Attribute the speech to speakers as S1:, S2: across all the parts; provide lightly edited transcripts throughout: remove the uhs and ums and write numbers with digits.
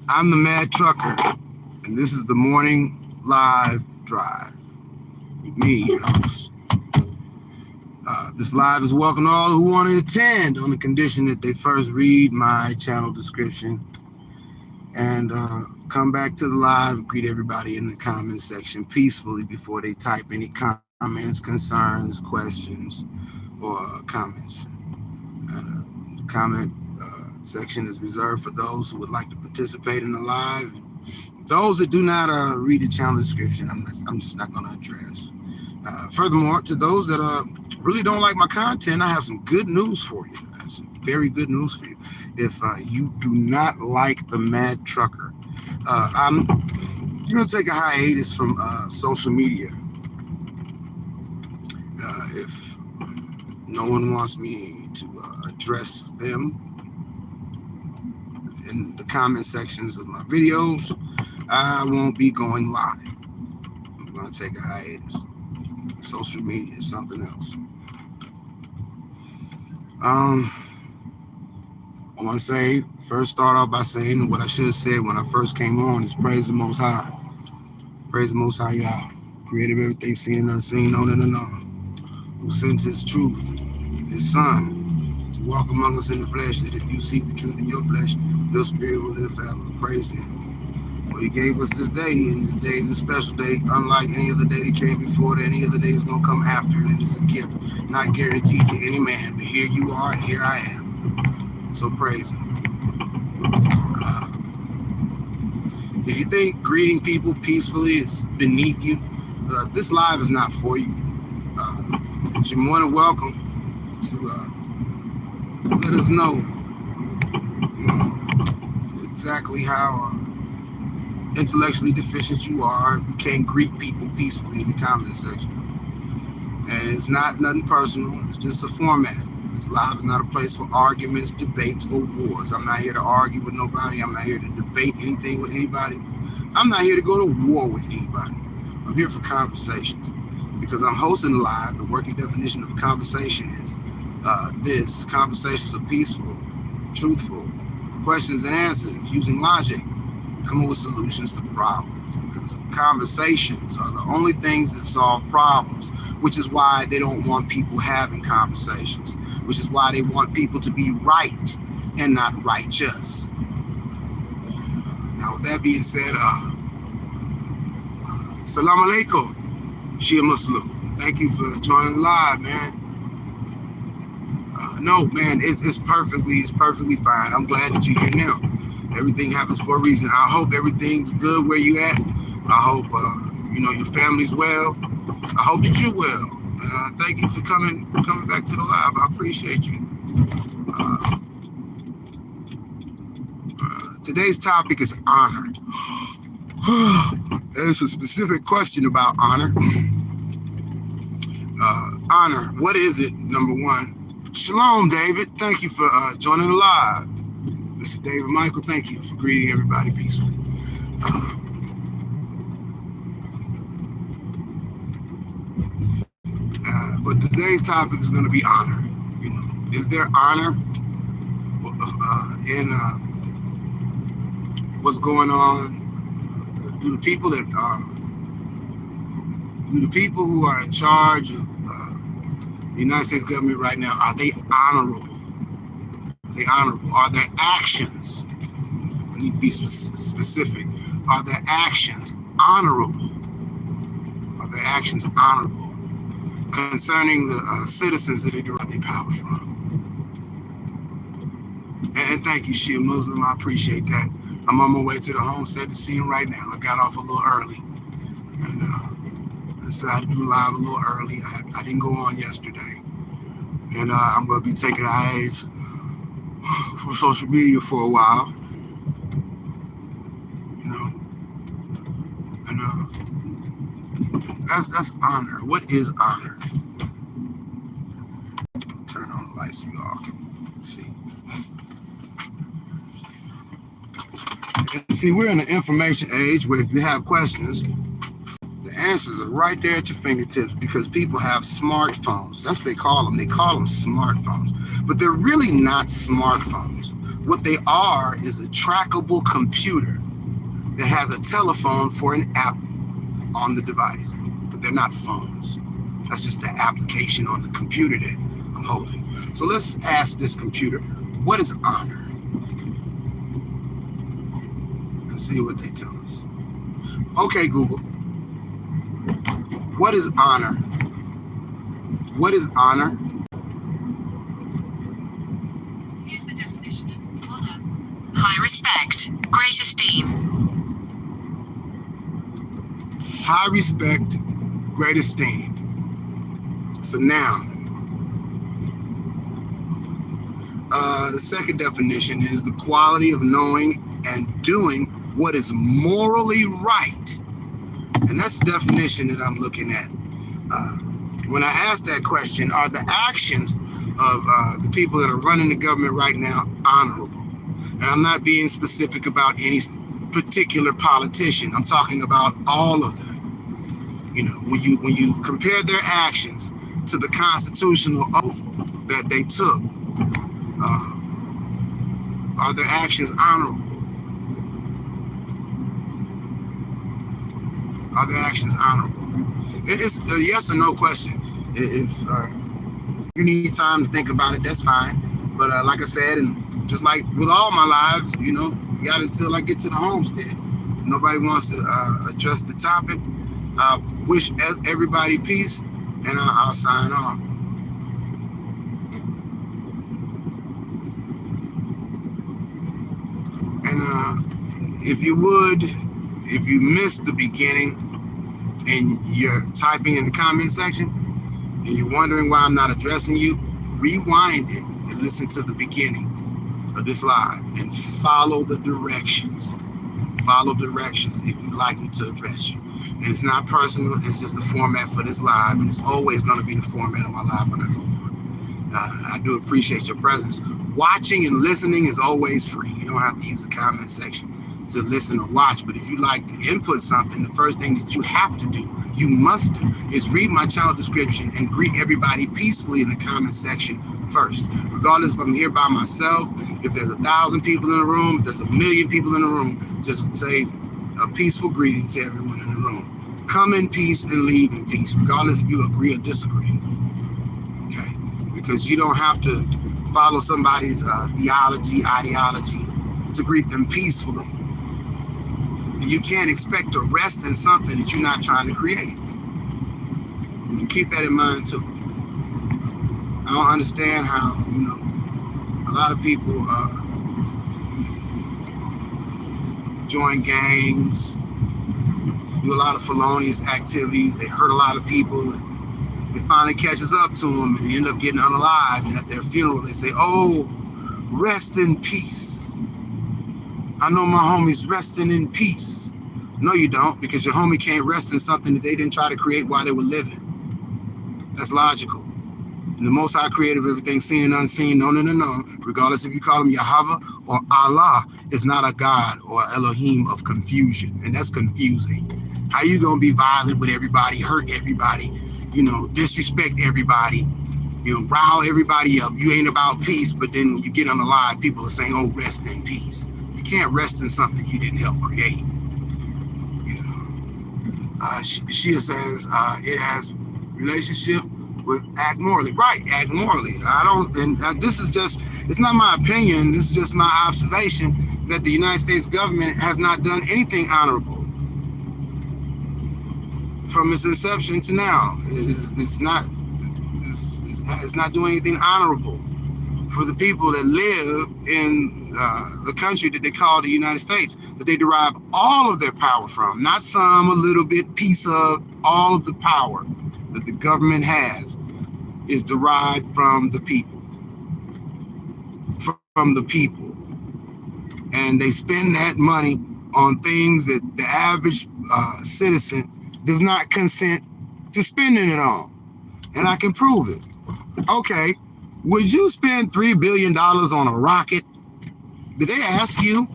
S1: I'm the Mad Trucker, and this is the Morning Live Drive with me, your host. This live is welcome to all who want to attend on the condition that they first read my channel description and come back to the live, greet everybody in the comment section peacefully before they type any comments, concerns, questions, or comments. The comment section is reserved for those who would like to participate in the live. Those that do not read the channel description, I'm just not going to address. Furthermore, to those that really don't like my content, I have some good news for you. I have some very good news for you. If you do not like the Mad Trucker, I'm going to take a hiatus from social media. If no one wants me to address them in the comment sections of my videos, I won't be going live. I'm going to take a hiatus. Social media is something else. I want to start off by saying what I should have said when I first came on is praise the Most High. Praise the Most High, Yah, creator of everything seen and unseen, known and unknown, who sent his truth, his son, to walk among us in the flesh, that if you seek the truth in your flesh, your spirit will live forever. Praise him. For he gave us this day, and this day is a special day, unlike any other day that came before it, any other day is going to come after it, and it's a gift, not guaranteed to any man, but here you are, and here I am. So praise him. If you think greeting people peacefully is beneath you, this live is not for you. But you're more than welcome to let us know, exactly how intellectually deficient you are if you can't greet people peacefully in the comment section. And it's not nothing personal, it's just a format. This live is not a place for arguments, debates, or wars. I'm not here to argue with nobody. I'm not here to debate anything with anybody. I'm not here to go to war with anybody. I'm here for conversations. Because I'm hosting the live, the working definition of conversation is this. Conversations are peaceful, truthful, questions and answers using logic. Come up with solutions to problems, because conversations are the only things that solve problems, which is why they don't want people having conversations, which is why they want people to be right and not righteous. Now, with that being said, Salam alaikum, Shia Muslim. Thank you for joining the live, man. No, man, it's perfectly fine. I'm glad that you're here now. Everything happens for a reason. I hope everything's good where you at. I hope your family's well. I hope that you're well. And thank you for coming back to the live. I appreciate you. Today's topic is honor. There's a specific question about honor. Honor, what is it? Number one. Shalom, David. Thank you for joining the live. Mr. David Michael, thank you for greeting everybody peacefully. But today's topic is going to be honor. Is there honor in what's going on? Do the people who are in charge of the United States government right now, are they honorable? Are their actions, I need to be specific, are their actions honorable? Are their actions honorable concerning the citizens that they derive their power from? And thank you, Shia Muslim, I appreciate that. I'm on my way to the homestead to see him right now. I got off a little early, and I decided to do live a little early. I didn't go on yesterday, and I'm going to be taking a hiatus for social media for a while, and that's honor. What is honor? I'll turn on the lights so you all can see. And see, we're in an information age where if you have questions, the answers are right there at your fingertips, because people have smartphones. That's what they call them. They call them smartphones, but they're really not smartphones. What they are is a trackable computer that has a telephone for an app on the device, but they're not phones. That's just the application on the computer that I'm holding. So let's ask this computer, what is honor? Let's see what they tell us. Okay, Google, what is honor? What is honor?
S2: Here's the definition of honor. High respect, great esteem.
S1: High respect, great esteem. It's a noun. The second definition is the quality of knowing and doing what is morally right. And that's the definition that I'm looking at. When I ask that question, are the actions of the people that are running the government right now honorable? And I'm not being specific about any particular politician. I'm talking about all of them. You know, when you compare their actions to the constitutional oath that they took, are their actions honorable? Are their actions honorable? It's a yes or no question. If you need time to think about it, that's fine. But like I said, and just like with all my lives, you know, got until I get to the homestead. If nobody wants to address the topic, I wish everybody peace, and I'll sign off. And if you missed the beginning and you're typing in the comment section and you're wondering why I'm not addressing you, rewind it and listen to the beginning of this live and follow the directions. Follow directions if you'd like me to address you. And it's not personal, it's just the format for this live, and it's always going to be the format of my live when I go on. I do appreciate your presence. Watching and listening is always free. You don't have to use the comment section to listen or watch, but if you like to input something, the first thing that you have to do, you must do, is read my channel description and greet everybody peacefully in the comment section first. Regardless if I'm here by myself, if there's 1,000 people in the room, if there's 1,000,000 people in the room, just say a peaceful greeting to everyone in the room. Come in peace and leave in peace, regardless if you agree or disagree. Okay? Because you don't have to follow somebody's ideology to greet them peacefully. And you can't expect to rest in something that you're not trying to create. And keep that in mind too. I don't understand how, you know, a lot of people join gangs, do a lot of felonious activities. They hurt a lot of people, and it finally catches up to them, and they end up getting unalived. And at their funeral, they say, "Oh, rest in peace. I know my homie's resting in peace." No, you don't, because your homie can't rest in something that they didn't try to create while they were living. That's logical. And the Most High creator of everything seen and unseen, known and unknown, regardless if you call him Yahweh or Allah, is not a God or Elohim of confusion. And that's confusing. How you going to be violent with everybody, hurt everybody, you know, disrespect everybody, you know, rile everybody up? You ain't about peace, but then when you get unalive, people are saying, "Oh, rest in peace." You can't rest in something you didn't help create. You know, Shia says it has relationship with act morally. Right, act morally. I don't, and this is just, it's not my opinion, this is just my observation that the United States government has not done anything honorable from its inception to now. It's not doing anything honorable for the people that live in the country that they call the United States, that they derive all of their power from, not some, a little bit, piece of. All of the power that the government has is derived from the people. From the people. And they spend that money on things that the average citizen does not consent to spending it on. And I can prove it. Okay, would you spend $3 billion on a rocket? Did they ask you,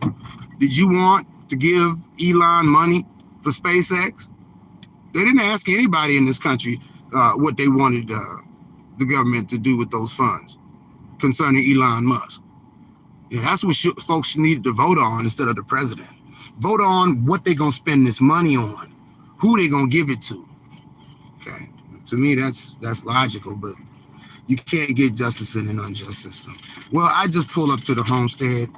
S1: did you want to give Elon money for SpaceX? They didn't ask anybody in this country what they wanted the government to do with those funds concerning Elon Musk. Yeah, that's what folks need to vote on instead of the president. Vote on what they're gonna spend this money on, who they gonna give it to. Okay, to me that's logical, but you can't get justice in an unjust system. Well, I just pulled up to the homestead.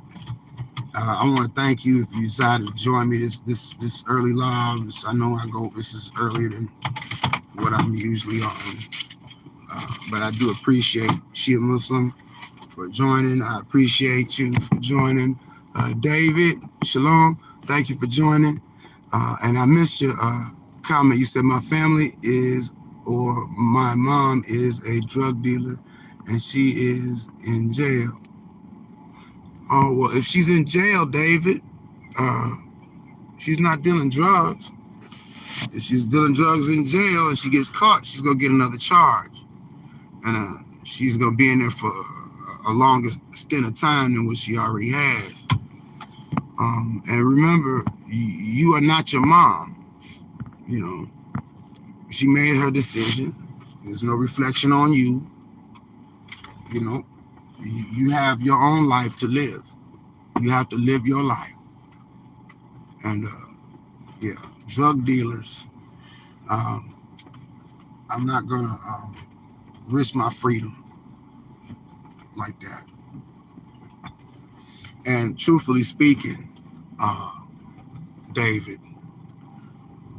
S1: I want to thank you if you decided to join me this early live. I know this is earlier than what I'm usually on, but I do appreciate Shia Muslim for joining. I appreciate you for joining. David, shalom. Thank you for joining. And I missed your comment. You said my mom is a drug dealer and she is in jail. Oh, well, if she's in jail, David, she's not dealing drugs. If she's dealing drugs in jail and she gets caught, she's going to get another charge. And she's going to be in there for a longer stint of time than what she already has. And remember, you are not your mom. You know, she made her decision. There's no reflection on you. You know, you have your own life to live. You have to live your life. And yeah, drug dealers. I'm not gonna risk my freedom like that. And truthfully speaking, David,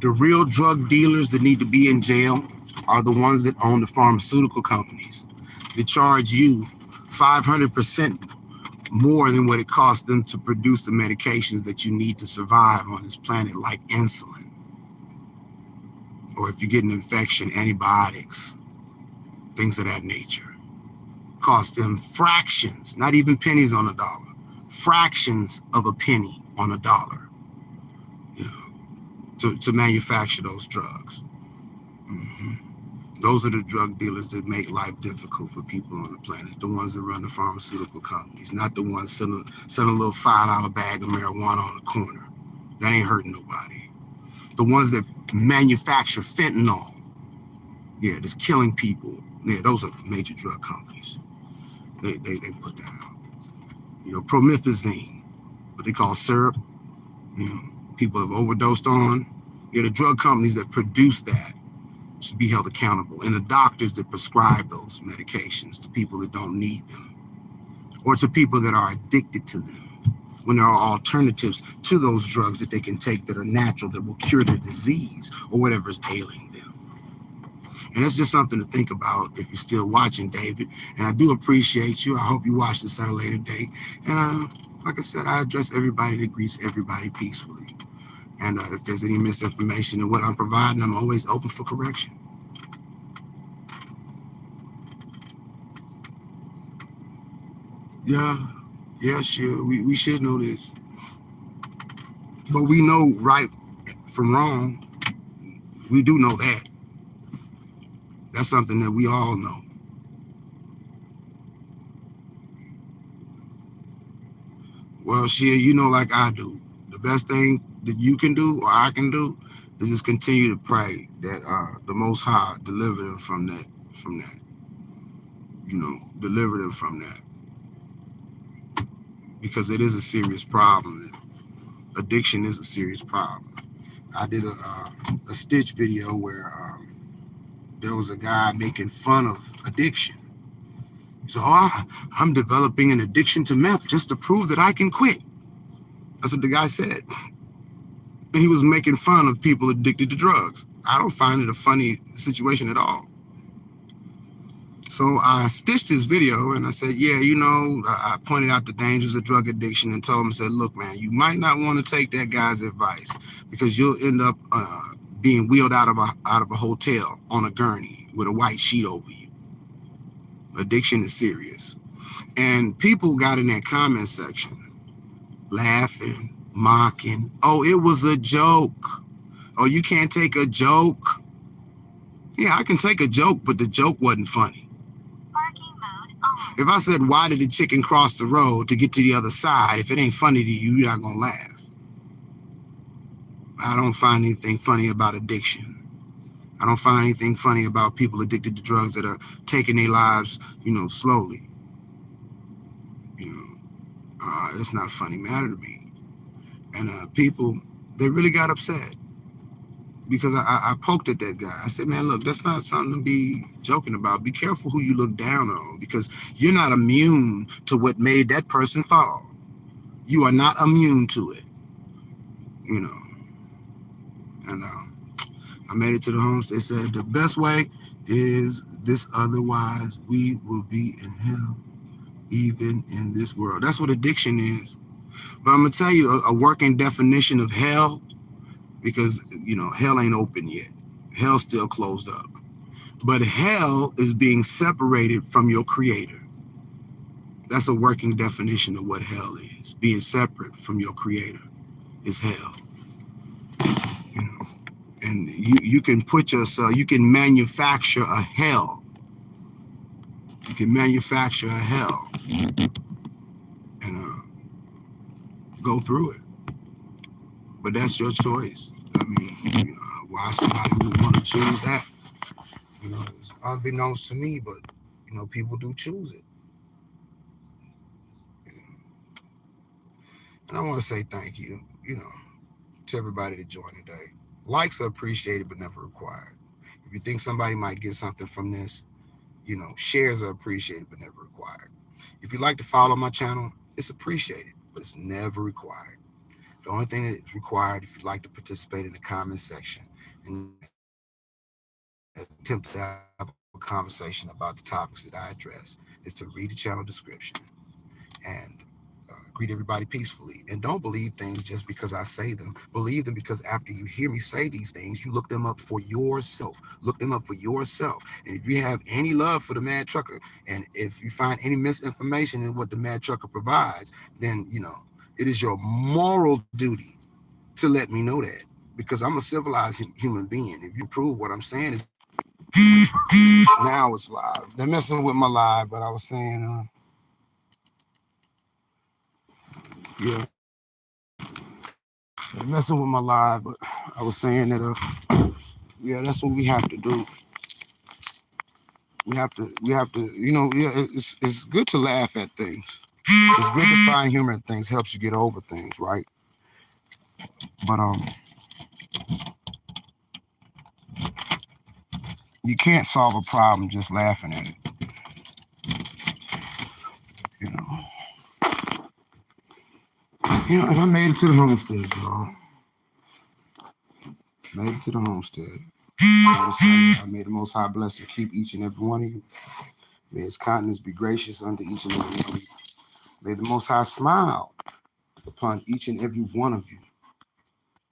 S1: the real drug dealers that need to be in jail are the ones that own the pharmaceutical companies. They charge you 500% more than what it costs them to produce the medications that you need to survive on this planet, like insulin. Or if you get an infection, antibiotics, things of that nature. Cost them fractions, not even pennies on a dollar, fractions of a penny on a dollar, you know, to manufacture those drugs. Those are the drug dealers that make life difficult for people on the planet, the ones that run the pharmaceutical companies, not the ones selling a little $5 bag of marijuana on the corner. That ain't hurting nobody. The ones that manufacture fentanyl, yeah, that's killing people. Yeah, those are major drug companies. They put that out. You know, promethazine, what they call syrup, you know, people have overdosed on. Yeah, the drug companies that produce that should be held accountable, and the doctors that prescribe those medications to people that don't need them, or to people that are addicted to them, when there are alternatives to those drugs that they can take that are natural, that will cure their disease or whatever is ailing them. And that's just something to think about if you're still watching, David. And I do appreciate you. I hope you watch this at a later date. And like I said, I address everybody that greets everybody peacefully. And if there's any misinformation in what I'm providing, I'm always open for correction. Yeah, sure. We should know this. But we know right from wrong. We do know that. That's something that we all know. Well, Shia, you know, like I do, the best thing that you can do or I can do is just continue to pray that the Most High deliver them from that, you know, deliver them from that, because it is a serious problem. Addiction is a serious problem. I did a Stitch video where there was a guy making fun of addiction. He said, I'm developing an addiction to meth just to prove that I can quit. That's what the guy said. And he was making fun of people addicted to drugs. I don't find it a funny situation at all. So I stitched this video and I said, yeah, you know, I pointed out the dangers of drug addiction and told him, said, look, man, you might not want to take that guy's advice because you'll end up being wheeled out of a hotel on a gurney with a white sheet over you. Addiction is serious. And people got in that comment section laughing, mocking. Oh, it was a joke. Oh, you can't take a joke. Yeah, I can take a joke, but the joke wasn't funny. If I said, why did the chicken cross the road to get to the other side? If it ain't funny to you, you're not going to laugh. I don't find anything funny about addiction. I don't find anything funny about people addicted to drugs that are taking their lives, you know, slowly. You know, It's not a funny matter to me. And people, they really got upset because I poked at that guy. I said, man, look, that's not something to be joking about. Be careful who you look down on, because you're not immune to what made that person fall. You are not immune to it, you know. And I made it to the homes. They said the best way is this, otherwise we will be in hell, even in this world. That's what addiction is. But I'm gonna tell you a working definition of hell, because hell ain't open yet. Hell's still closed up. But hell is being separated from your creator. That's a working definition of what hell is. Being separate from your creator is hell. And you can put yourself, you can manufacture a hell. You can manufacture a hell and go through it. But that's your choice. I mean, why somebody would want to choose that? It's unbeknownst to me, but people do choose it. And I want to say thank you, to everybody that joined today. Likes are appreciated but never required. If you think somebody might get something from this, shares are appreciated but never required. If you'd like to follow my channel, it's appreciated, but it's never required. The only thing that is required, if you'd like to participate in the comment section and attempt to have a conversation about the topics that I address, is to read the channel description and greet everybody peacefully. And don't believe things just because I say them. Believe them because after you hear me say these things, you look them up for yourself. Look them up for yourself. And if you have any love for the Mad Trucker, and if you find any misinformation in what the Mad Trucker provides, then, it is your moral duty to let me know that, because I'm a civilized human being. If you prove what I'm saying is now it's live. They're messing with my live, but I was saying, yeah, they're messing with my live, but I was saying that, yeah, that's what we have to do. We have to, it's good to laugh at things. It's good to find humor in things, helps you get over things, right? But, you can't solve a problem just laughing at it, and I made it to the homestead, y'all. Made it to the homestead. I may the Most High bless and keep each and every one of you. May His countenance be gracious unto each and every one of you. May the Most High smile upon each and every one of you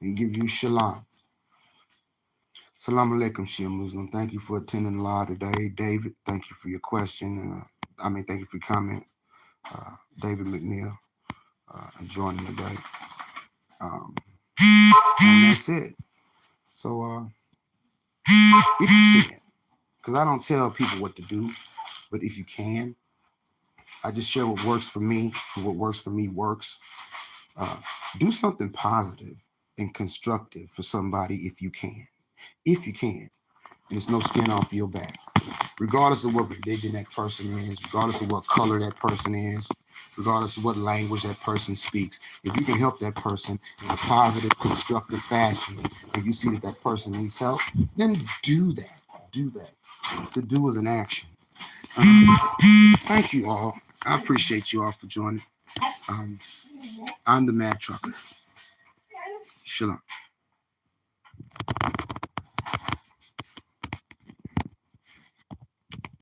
S1: and give you shalom. Salam alaikum, Shia Muslim. Thank you for attending the live today. David, thank you for your question. Thank you for your comment. David McNeil, and joining today. And that's it. So, if you can, because I don't tell people what to do, but if you can, I just share what works for me, and what works for me works. Do something positive and constructive for somebody if you can. If you can. And it's no skin off your back. Regardless of what religion that person is, regardless of what color that person is, regardless of what language that person speaks, if you can help that person in a positive, constructive fashion, and you see that that person needs help, then do that. Do that. To do is an action. Thank you all. I appreciate you all for joining. I'm the Mad Trucker. Shalom.